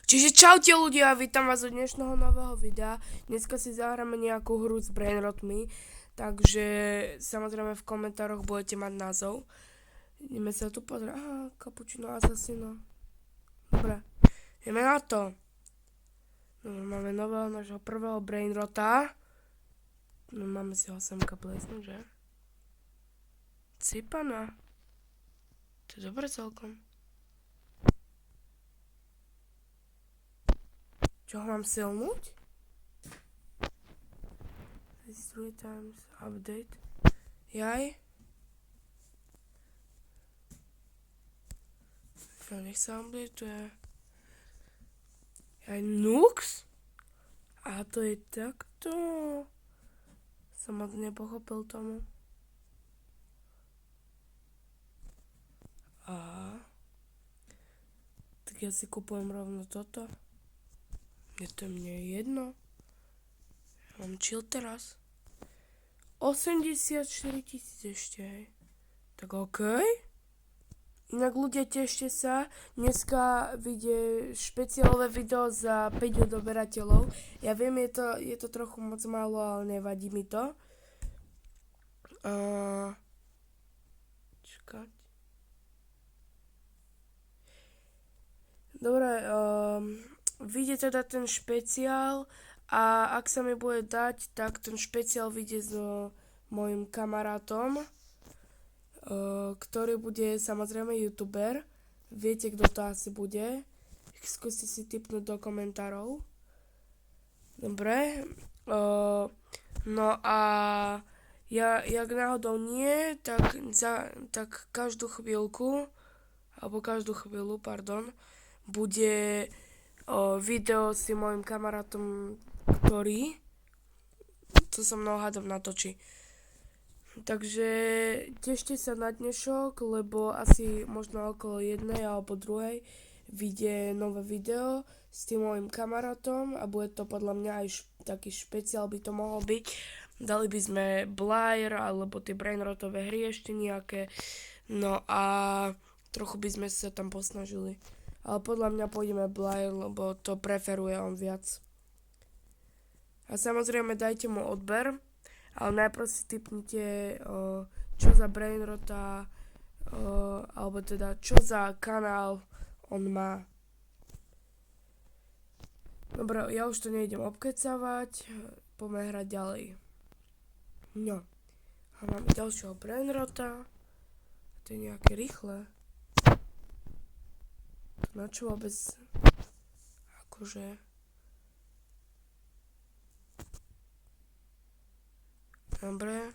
Čiže čaute ľudia, vítam vás od dnešného nového videa. Dneska si zahráme nejakú hru s brainrotmi, takže samozrejme v komentároch budete mať názov. Ideme sa tu pozrieť. Aha, Cappuccino Assassino. Dobre, ideme na to. Dobre, máme nového nášho prvého brainrota. No, máme si ho semka blesnúť, že? Cipana. To je dobre celkom. Čo ho mám silnúť? This 3 times update. Jaj. Čo, nech sa updateuje. Jaj, Nux? A to je takto. Som moc nepochopil tomu. A tak ja si kupujem rovno toto. Je to mne jedno. Ja mám chill teraz. 84 000 ešte, hej. Tak okej. Inak ľudia, tešte sa. Dneska vyjde špeciálové video za 5 odoberateľov. Ja viem, je to trochu moc málo, ale nevadí mi to. Čakať. Dobre, vyjde teda ten špeciál a ak sa mi bude dať, tak ten špeciál vyjde s mojim kamarátom, ktorý bude samozrejme youtuber. Viete, kto to asi bude. Skúste si tipnúť do komentárov. Dobre. No a jak náhodou nie, tak každú chvíľku, alebo každú chvíľu, pardon, bude video s tým mojim kamarátom, ktorý to so mnou hádam natočí. Takže tešte sa na dnešok, lebo asi možno okolo 1 alebo 2 vyjde nové video s tým mojim kamarátom a bude to podľa mňa aj taký špeciál by to mohol byť. Dali by sme Blair alebo tie brainrotové hry ešte nejaké. No a trochu by sme sa tam posnažili. Ale podľa mňa pôjdeme Blair, lebo to preferuje on viac. A samozrejme dajte mu odber, ale najprv si tipnite, čo za brainrota, alebo teda čo za kanál on má. Dobre, ja už to nejdem obkecavať, poďme hrať ďalej. No, a máme ďalšieho brainrota, to je nejaké rýchle. Na čo vôbec, akože, dobre,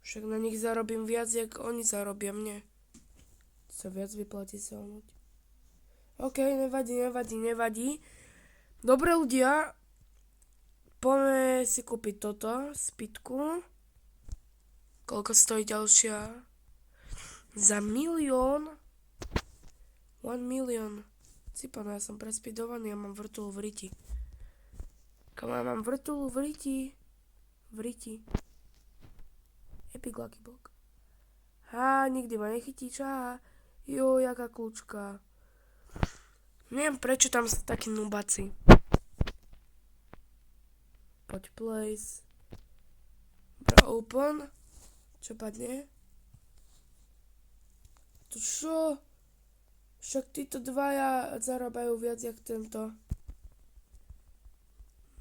však na nich zarobím viac, jak oni zarobia mne. Sa viac vyplatí silnúť. OK, nevadí. Dobre ľudia, poďme si kúpiť toto, spitku. Koľko stojí ďalšia? Za 1 000 000. 1 milión. Cipano, ja som prespidovaný, ja mám vrtulu v riti. Kamo, ja mám vrtulu v riti. Epic Lucky Block. Nikdy ma nechytíš, Jo, jaká kľúčka. Neviem, prečo tam sú takí nubaci. Poď place. Bro, open. Čo padne? To čo? Však títo dvaja zarábajú viac jak tento.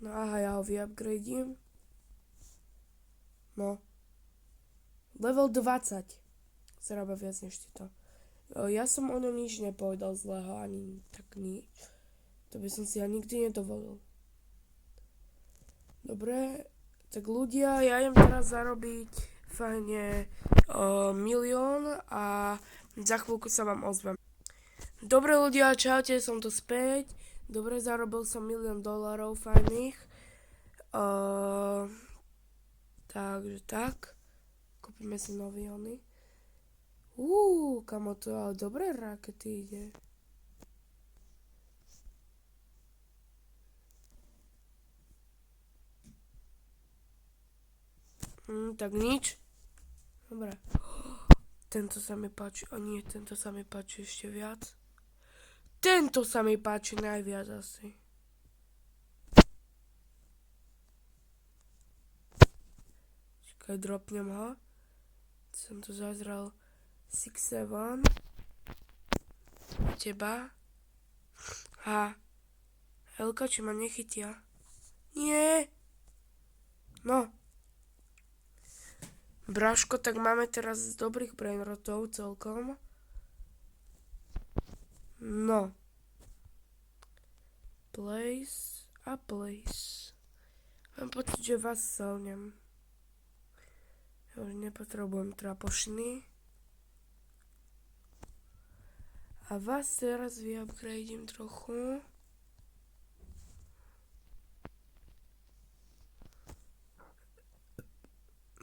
No aha, ja ho vyupgradím. No. Level 20. Zarába viac než títo. Ja som o ňom nič nepovedal zlého, ani tak nič. To by som si ja nikdy nedovolil. Dobre, tak ľudia, ja idem teraz zarobiť fajne 1 milión a za chvíľku sa vám ozvem. Dobre ľudia, čaute, som tu späť. Dobre, zarobil som $1 000 000 fajných. Takže tak. Kúpime si nový ony. Kamo, to ale dobré rakety ide. Tak nič. Dobre. Tento sa mi páči, tento sa mi páči ešte viac. Tento sa mi páči najviac asi. Čakaj, dropnem ho. Som tu zazral 6-7. Teba. Ha. Elka, či ma nechytia? Nie. No. Bráško, tak máme teraz dobrých brainrotov celkom. No. Place a place. Mám pocit, že vás selnem. Ja už nepotrebujem trapošiny. A vás teraz vyupgradím trochu.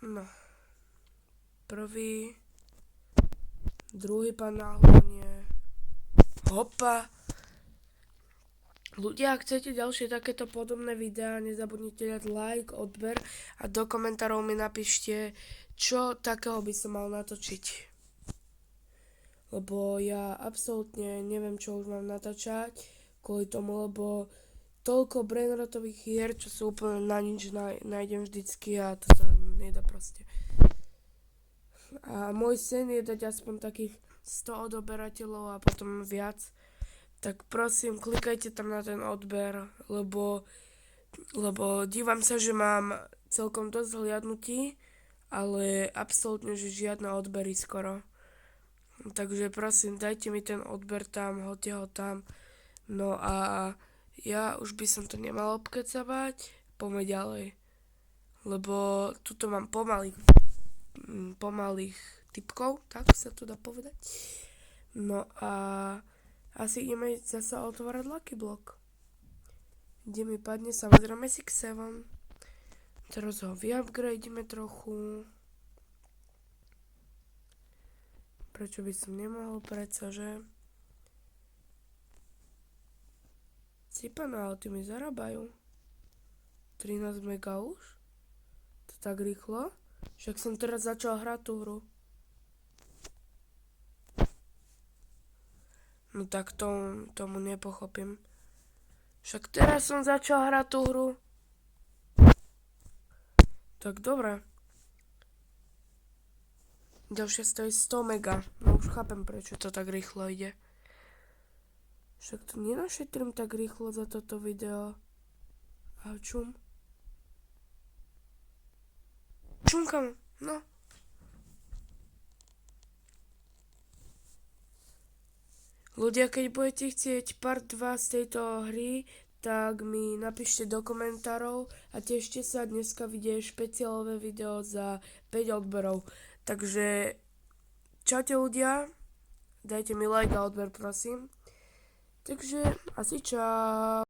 No. Prvý. Druhý pán náhľadne. Hopa. Ľudia, ak chcete ďalšie takéto podobné videá, nezabudnite dať like, odber a do komentárov mi napíšte, čo takého by som mal natočiť. Lebo ja absolútne neviem, čo už mám natáčať kvôli tomu, lebo toľko brainrotových hier, čo sú úplne na nič, nájdem vždycky a to sa nedá proste. A môj sen je dať aspoň takých 100 odoberateľov a potom viac. Tak prosím, klikajte tam na ten odber, lebo dívam sa, že mám celkom dosť hliadnutí, ale absolútne, že žiadne odbery skoro. Takže prosím, dajte mi ten odber tam, hoďte ho tam. No a ja už by som to nemal obkecavať, poďme ďalej. Lebo tuto mám pomalých typkov, tak sa to dá povedať. No a asi ideme zase otvárať Lucky Block. Kde mi padne samozrejme 6-7. Teraz ho vyupgradíme trochu. Prečo by som nemohol, pretože Cipano, ale ty mi zarábajú 13 mega už? To tak rýchlo? Však som teraz začal hrať tú hru. No tak tomu nepochopím. Však teraz som začal hrať tú hru. Tak dobre. Ďalšia stojí 100 mega. No už chápem, prečo to tak rýchlo ide. Však to nenašetrím tak rýchlo za toto video. A čum? Čumkam, no. Ľudia, keď budete chcieť part 2 z tejto hry, tak mi napíšte do komentárov a tešte sa, dneska vidie špeciálové video za 5 odberov. Takže čaute ľudia, dajte mi like a odber prosím. Takže asi čau.